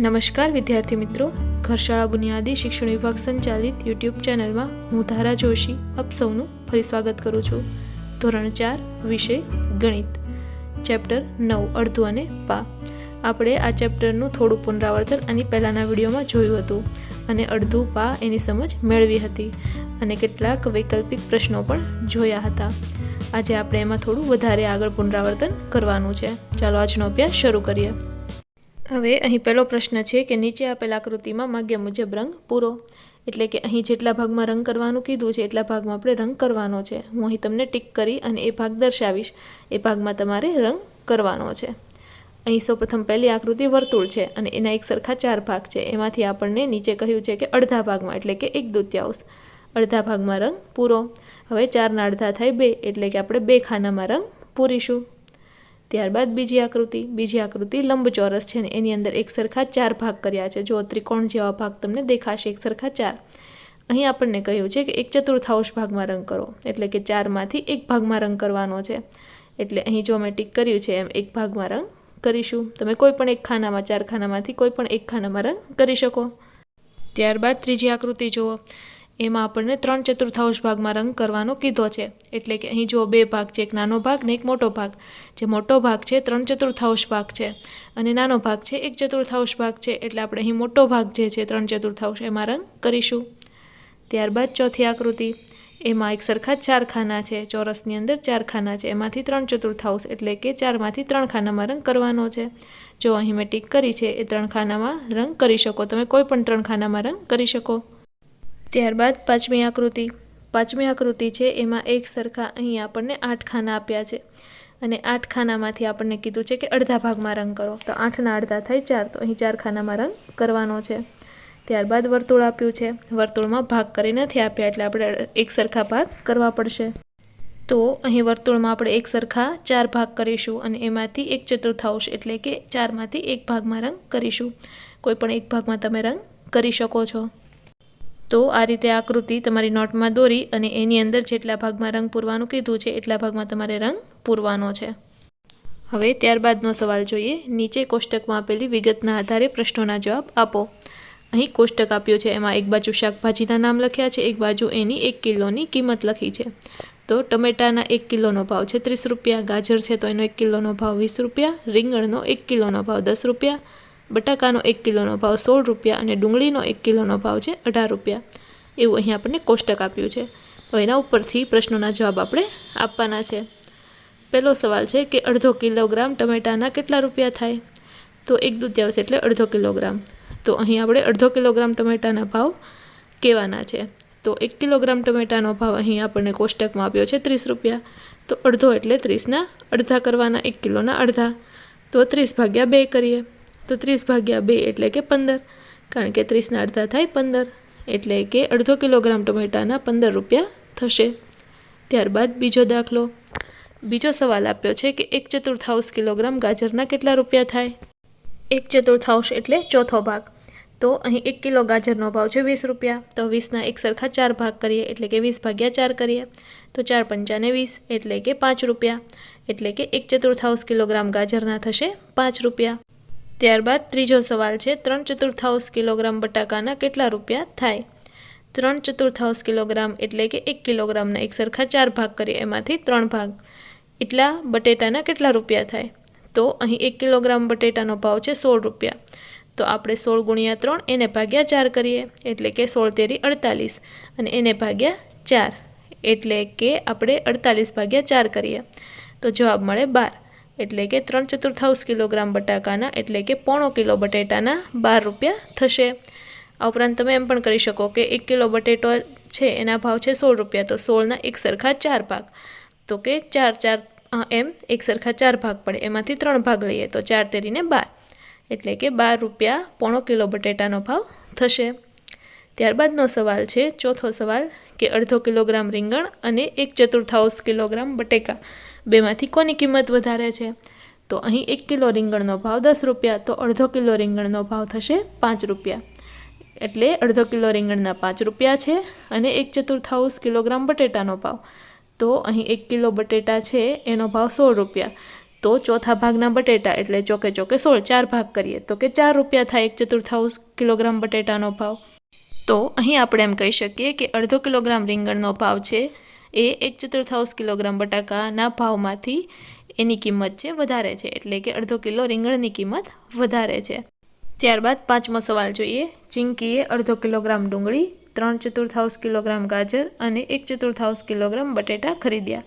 નમસ્કાર વિદ્યાર્થી મિત્રો, ઘરશાળા બુનિયાદી શિક્ષણ વિભાગ સંચાલિત યુટ્યુબ ચેનલમાં હું ધારા જોશી આપ સૌનું ફરી સ્વાગત કરું છું। ધોરણ 4 વિષય ગણિત, ચેપ્ટર 9 અડધું અને પા। આપણે આ ચેપ્ટરનું થોડું પુનરાવર્તન આની પહેલાંના વિડીયોમાં જોયું હતું અને અડધું પા એની સમજ મેળવી હતી અને કેટલાક વૈકલ્પિક પ્રશ્નો પણ જોયા હતા। આજે આપણે એમાં થોડું વધારે આગળ પુનરાવર્તન કરવાનું છે। ચાલો આજનો અભ્યાસ શરૂ કરીએ। હવે અહીં પહેલો પ્રશ્ન છે કે નીચે આપેલ આકૃતિમાં માગ્યા મુજબ રંગ પૂરો, એટલે કે અહીં જેટલા ભાગમાં રંગ કરવાનું કીધું છે એટલા ભાગમાં આપણે રંગ કરવાનો છે। હું અહીં તમને ટીક કરી અને એ ભાગ દર્શાવીશ, એ ભાગમાં તમારે રંગ કરવાનો છે। અહીં સૌપ્રથમ પહેલી આકૃતિ વર્તુળ છે અને એના એક સરખા 4 ભાગ છે। એમાંથી આપણને નીચે કહ્યું છે કે અડધા ભાગમાં એટલે કે 1/2 અડધા ભાગમાં રંગ પૂરો। હવે 4ના અડધા થાય 2 એટલે કે આપણે 2 ખાનામાં રંગ પૂરીશું। ત્યારબાદ બીજી આકૃતિ લંબચોરસ છે ને એની અંદર એક સરખા 4 ભાગ કર્યા છે। જો ત્રિકોણ જેવા ભાગ તમને દેખાશે, એક સરખા 4। અહીં આપણને કહ્યું છે કે 1/4 ભાગમાં રંગ કરો, એટલે કે 4માંથી 1 ભાગમાં રંગ કરવાનો છે। એટલે અહીં જો મેં ટીક કર્યું છે એમ 1 ભાગમાં રંગ કરીશું। તમે કોઈ પણ એક ખાનામાં, 4 ખાનામાંથી કોઈ પણ એક ખાનામાં રંગ કરી શકો। ત્યારબાદ ત્રીજી આકૃતિ જુઓ, એમાં આપણને 3/4 ભાગમાં રંગ કરવાનો કીધો છે। એટલે કે અહીં જો 2 ભાગ છે, એક નાનો ભાગ ને એક મોટો ભાગ। જે મોટો ભાગ છે 3/4 ભાગ છે અને નાનો ભાગ છે 1/4 ભાગ છે, એટલે આપણે અહીં મોટો ભાગ જે છે 3/4 એમાં રંગ કરીશું। ત્યારબાદ ચોથી આકૃતિ, એમાં એક સરખા 4 ખાના છે, ચોરસની અંદર 4 ખાના છે, એમાંથી 3/4 એટલે કે 4માંથી 3 ખાનામાં રંગ કરવાનો છે। જો અહીં મેં ટીક કરી છે એ 3 ખાનામાં રંગ કરી શકો, તમે કોઈ પણ 3 ખાનામાં રંગ કરી શકો। ત્યારબાદ પાંચમી આકૃતિ છે, એમાં એક સરખા અહીં આપણને 8 ખાના આપ્યા છે અને 8 ખાનામાંથી આપણને કીધું છે કે અડધા ભાગમાં રંગ કરો, તો 8ના અડધા થાય 4, તો અહીં 4 ખાનામાં રંગ કરવાનો છે। ત્યારબાદ વર્તુળ આપ્યું છે, વર્તુળમાં ભાગ કરી નથી આપ્યા એટલે આપણે એક સરખા ભાગ કરવા પડશે। તો અહીં વર્તુળમાં આપણે એક સરખા 4 ભાગ કરીશું અને એમાંથી 1/4 એટલે કે 4માંથી 1 ભાગમાં રંગ કરીશું। કોઈ પણ એક ભાગમાં તમે રંગ કરી શકો છો। તો આ રીતે આકૃતિ તમારી નોટમાં દોરી અને એની અંદર જેટલા ભાગમાં રંગ પૂરવાનું કીધું છે એટલા ભાગમાં તમારે રંગ પૂરવાનો છે। હવે ત્યારબાદનો સવાલ જોઈએ। નીચે કોષ્ટકમાં આપેલી વિગતના આધારે પ્રશ્નોના જવાબ આપો। અહીં કોષ્ટક આપ્યું છે, એમાં એક બાજુ શાકભાજીના નામ લખ્યા છે, એક બાજુ એની 1 કિલોની કિંમત લખી છે। તો ટમેટાના 1 કિલોનો ભાવ છે 30 રૂપિયા, ગાજર છે તો એનો 1 કિલોનો ભાવ 20 રૂપિયા, રીંગણનો 1 કિલોનો ભાવ 10 રૂપિયા, બટાકાનો 1 કિલોનો ભાવ 16 રૂપિયા અને ડુંગળીનો 1 કિલોનો ભાવ છે 18 રૂપિયા। એવું અહીં આપણને કોષ્ટક આપ્યું છે। તો એના ઉપરથી પ્રશ્નોના જવાબ આપણે આપવાના છે। પહેલો સવાલ છે કે અડધો કિલોગ્રામ ટમેટાના કેટલા રૂપિયા થાય? તો 1/2 એટલે અડધો કિલોગ્રામ। તો અહીં આપણે અડધો કિલોગ્રામ ટમેટાના ભાવ કહેવાના છે। તો 1 કિલોગ્રામ ટમેટાનો ભાવ અહીં આપણને કોષ્ટકમાં આપ્યો છે 30 રૂપિયા। તો અડધો એટલે 30ના અડધા કરવાના, 1 કિલોના અડધા। તો 30/2 કરીએ, તો 30/2 એટલે કે 15, કારણ કે 30ના અડધા થાય 15, એટલે કે અડધો કિલોગ્રામ ટમેટાના 15 રૂપિયા થશે। ત્યારબાદ બીજો સવાલ આપ્યો છે કે 1/4 કિલોગ્રામ ગાજરના કેટલા રૂપિયા થાય? 1/4 એટલે ચોથો ભાગ। તો અહીં 1 કિલો ગાજરનો ભાવ છે 20 રૂપિયા। તો 20ના એક સરખા 4 ભાગ કરીએ, એટલે કે 20/4 કરીએ, તો 4 પંચાને 20 એટલે કે 5 રૂપિયા। એટલે કે 1/4 કિલોગ્રામ ગાજરના થશે 5 રૂપિયા। ત્યારબાદ ત્રીજો સવાલ છે 3/4 કિલોગ્રામ બટાકાના કેટલા રૂપિયા થાય? 3/4 કિલોગ્રામ એટલે કે 1 કિલોગ્રામના એક સરખા 4 ભાગ કરીએ, એમાંથી 3 ભાગ, એટલા બટેટાના કેટલા રૂપિયા થાય? તો અહીં 1 કિલોગ્રામ બટેટાનો ભાવ છે 16 રૂપિયા। તો આપણે 16 ગુણ્યા 3 એને ભાગ્યા 4 કરીએ, એટલે કે 16 × 48 અને એને ભાગ્યા 4, એટલે કે આપણે 48/4 કરીએ તો જવાબ મળે 12। એટલે કે 3/4 કિલોગ્રામ બટાકાના એટલે કે 1/4 કિલો બટેટાના 12 રૂપિયા થશે। આ ઉપરાંત તમે એમ પણ કરી શકો કે 1 કિલો બટેટો છે એના ભાવ છે 16 રૂપિયા, તો 16ના એક સરખા 4 ભાગ, તો કે 4 એમ એક સરખા 4 ભાગ પડે, એમાંથી 3 ભાગ લઈએ તો 4 તેરીને 12, એટલે કે 12 રૂપિયા 1/4 કિલો બટેટાનો ભાવ થશે। ત્યારબાદનો સવાલ છે ચોથો સવાલ કે અડધો કિલોગ્રામ રીંગણ અને 1/4 કિલોગ્રામ બટેકા બેમાંથી કોની કિંમત વધારે છે? તો અહીં 1 કિલો રીંગણનો ભાવ 10 રૂપિયા, તો અડધો કિલો રીંગણનો ભાવ થશે 5 રૂપિયા। એટલે અડધો કિલો રીંગણના 5 રૂપિયા છે અને 1/4 કિલોગ્રામ બટેટાનો ભાવ, તો અહીં 1 કિલો બટેટા છે એનો ભાવ 16 રૂપિયા, તો ચોથા ભાગના બટેટા એટલે ચોકે ચોકે 16, 4 ભાગ કરીએ તો કે 4 રૂપિયા થાય 1/4 કિલોગ્રામ બટેટાનો ભાવ. તો અહીં આપણે એમ કહી શકીએ કે અડધો કિલોગ્રામ રીંગણનો ભાવ છે એ 1/4 કિલોગ્રામ બટાકાના ભાવમાંથી એની કિંમત છે વધારે છે, એટલે કે અડધો કિલો રીંગણની કિંમત વધારે છે. ત્યારબાદ 5મો સવાલ જોઈએ. ચિંકીએ અડધો કિલોગ્રામ ડુંગળી, 3/4 કિલોગ્રામ ગાજર અને 1/4 કિલોગ્રામ બટેટા ખરીદ્યા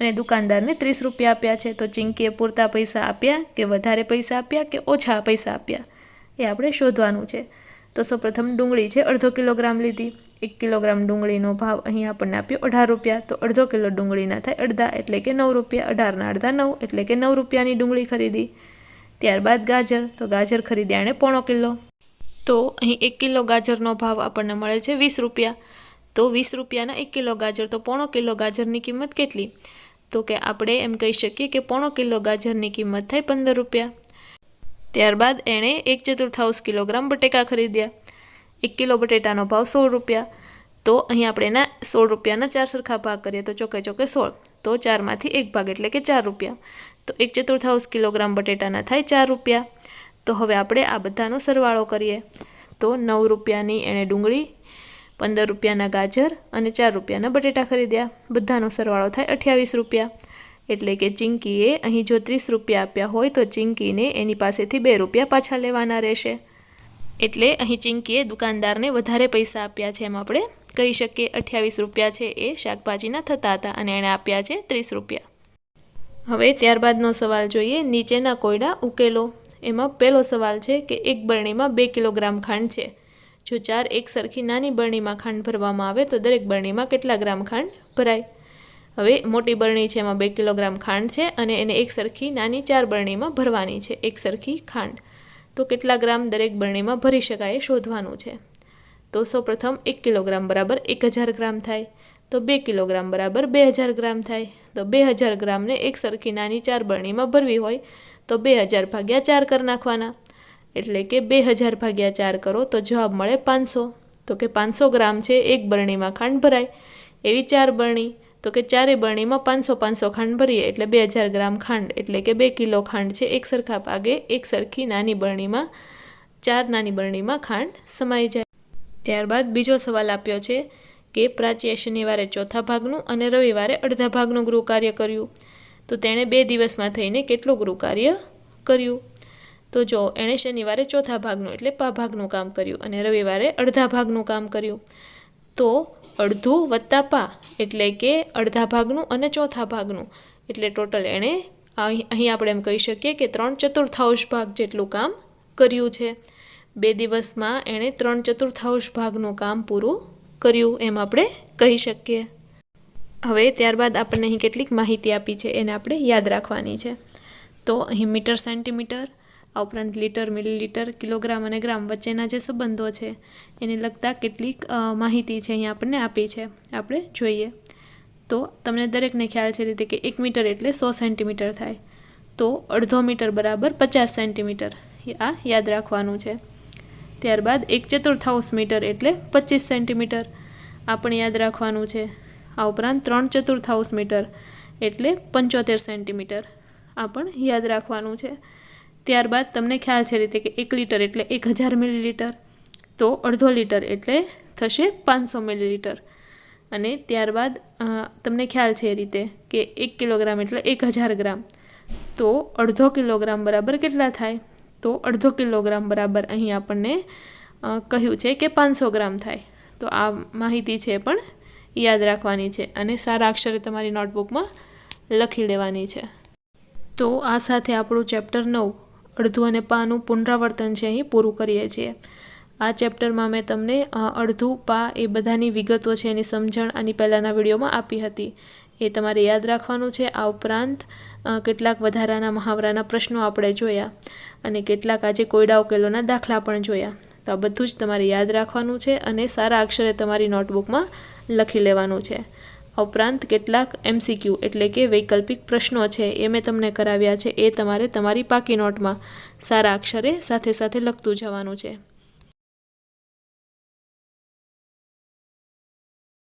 અને દુકાનદારને 30 રૂપિયા આપ્યા છે. તો ચિંકીએ પૂરતા પૈસા આપ્યા કે વધારે પૈસા આપ્યા કે ઓછા પૈસા આપ્યા એ આપણે શોધવાનું છે. તો સૌપ્રથમ ડુંગળી છે અડધો કિલોગ્રામ લીધી. 1 કિલોગ્રામ ડુંગળીનો ભાવ અહીં આપણને આપ્યો 18 રૂપિયા. તો અડધો કિલો ડુંગળીના થાય અડધા એટલે કે 9 રૂપિયા. 18ના અડધા 9 એટલે કે 9 રૂપિયાની ડુંગળી ખરીદી. ત્યારબાદ ગાજર, તો ગાજર ખરીદ્યા એણે 1/4 કિલો. તો અહીં 1 કિલો ગાજરનો ભાવ આપણને મળે છે 20 રૂપિયા. તો 20 રૂપિયાના 1 કિલો ગાજર, તો 1/4 કિલો ગાજરની કિંમત કેટલી? તો કે આપણે એમ કહી શકીએ કે 1/4 કિલો ગાજરની કિંમત થાય 15 રૂપિયા. ત્યારબાદ એણે 1/4 કિલોગ્રામ બટેકા ખરીદ્યા. 1 કિલો બટેટાનો ભાવ 16 રૂપિયા. તો અહીં આપણે એના 16 રૂપિયાના 4 સરખા ભાગ કરીએ તો ચોકે ચોકે 16. તો 4માંથી 1 ભાગ એટલે કે 4 રૂપિયા. તો 1/4 કિલોગ્રામ બટેટાના થાય 4 રૂપિયા. તો હવે આપણે આ બધાનો સરવાળો કરીએ તો 9 રૂપિયાની એણે ડુંગળી, 15 રૂપિયાના ગાજર અને 4 રૂપિયાના બટેટા ખરીદ્યા. બધાનો સરવાળો થાય 28 રૂપિયા. એટલે કે ચિંકીએ અહીં જો 30 રૂપિયા આપ્યા હોય તો ચિંકીને એની પાસેથી 2 રૂપિયા પાછા લેવાના રહેશે. એટલે અહીં ચિંકીએ દુકાનદારને વધારે પૈસા આપ્યા છે એમ આપણે કહી શકીએ. 28 રૂપિયા છે એ શાકભાજીના થતા હતા અને એણે આપ્યા છે 30 રૂપિયા. હવે ત્યારબાદનો સવાલ જોઈએ. નીચેના કોયડા ઉકેલો. એમાં પહેલો સવાલ છે કે એક બરણીમાં 2 કિલોગ્રામ ખાંડ છે. જો 4 એક સરખી નાની બરણીમાં ખાંડ ભરવામાં આવે તો દરેક બરણીમાં કેટલા ગ્રામ ખાંડ ભરાય? હવે મોટી બરણી છે એમાં 2 કિલોગ્રામ ખાંડ છે અને એને એક સરખી નાની 4 બરણીમાં ભરવાની છે એક સરખી ખાંડ. તો કેટલા ગ્રામ દરેક બરણીમાં ભરી શકાય એ શોધવાનું છે. તો સૌપ્રથમ 1 કિલોગ્રામ બરાબર 1000 ગ્રામ થાય. તો 2 કિલોગ્રામ બરાબર 2000 ગ્રામ થાય. તો 2000 ગ્રામને એક સરખી નાની 4 બરણીમાં ભરવી હોય તો 2000 ભાગ્યા 4 કરી નાખવાના. એટલે કે 2000 ભાગ્યા 4 કરો તો જવાબ મળે 500. તો કે 500 ગ્રામ છે એક બરણીમાં ખાંડ ભરાય. એવી 4 બરણી, તો કે 4 બરણીમાં 500 ખાંડ ભરીએ એટલે 2000 ગ્રામ ખાંડ એટલે કે 2 કિલો ખાંડ છે એક સરખા ભાગે એક સરખી નાની બરણીમાં 4 નાની બરણીમાં ખાંડ સમાઈ જાય. ત્યારબાદ બીજો સવાલ આપ્યો છે કે પ્રાચીએ શનિવારે ચોથા ભાગનું અને રવિવારે અડધા ભાગનું ગૃહ કાર્ય કર્યું. તો તેણે 2 દિવસમાં થઈને કેટલું ગૃહ કાર્ય કર્યું? તો જો એણે શનિવારે ચોથા ભાગનું એટલે પા ભાગનું કામ કર્યું અને રવિવારે અડધા ભાગનું કામ કર્યું. તો અડધું વત્તા પા એટલે કે અડધા ભાગનું અને ચોથા ભાગનું એટલે ટોટલ એણે અહીં આપણે એમ કહી શકીએ કે 3/4 ભાગ જેટલું કામ કર્યું છે. 2 દિવસમાં એણે 3/4 ભાગનું કામ પૂરું કર્યું એમ આપણે કહી શકીએ. હવે ત્યારબાદ આપણને અહીં કેટલીક માહિતી આપી છે એને આપણે યાદ રાખવાની છે. તો અહીં મીટર, સેન્ટીમીટર, આ ઉપરાંત લીટર, મિલીલીટર, કિલોગ્રામ અને ગ્રામ વચ્ચેના જે સંબંધો છે એને લગતા કેટલીક માહિતી છે અહીં આપણને આપી છે. આપણે જોઈએ તો તમને દરેકને ખ્યાલ છે રીતે કે 1 મીટર એટલે 100 સેન્ટીમીટર થાય. તો અડધો મીટર બરાબર 50 સેન્ટીમીટર, આ યાદ રાખવાનું છે. ત્યારબાદ 1/4 મીટર એટલે 25 સેન્ટીમીટર, આ પણ યાદ રાખવાનું છે. આ ઉપરાંત 3/4 મીટર એટલે 75 સેન્ટીમીટર, આ પણ યાદ રાખવાનું છે. ત્યારબાદ તમને ખ્યાલ છે રીતે કે 1 લીટર એટલે 1000 મિલીલીટર. તો અડધો લીટર એટલે થશે 500 મિલીલીટર. અને ત્યારબાદ તમને ખ્યાલ છે એ રીતે કે 1 કિલોગ્રામ એટલે 1000 ગ્રામ. તો અડધો કિલોગ્રામ બરાબર કેટલા થાય? તો અડધો કિલોગ્રામ બરાબર અહીં આપણને કહ્યું છે કે 500 ગ્રામ થાય. તો આ માહિતી છે પણ યાદ રાખવાની છે અને સારા અક્ષરે તમારી નોટબુકમાં લખી લેવાની છે. તો આ સાથે આપણું ચેપ્ટર 9 અડધું અને પાનું પુનરાવર્તન છે અહીં પૂરું કરીએ છીએ. આ ચેપ્ટરમાં મેં તમને અડધું, પા એ બધાની વિગતો છે એની સમજણ આની પહેલાંના વિડીયોમાં આપી હતી. એ તમારે યાદ રાખવાનું છે. આ ઉપરાંત કેટલાક વધારાના મહાવરાના પ્રશ્નો આપણે જોયા અને કેટલાક આજે કોયડા ઉકેલોના દાખલા પણ જોયા. તો આ બધું જ તમારે યાદ રાખવાનું છે અને સારા અક્ષરે તમારી નોટબુકમાં લખી લેવાનું છે. આ ઉપરાંત કેટલાક MCQ એટલે કે વૈકલ્પિક પ્રશ્નો છે એ મેં તમને કરાવ્યા છે. એ તમારે તમારી પાકી નોટમાં સારા અક્ષરે સાથે સાથે લખતું જવાનું છે.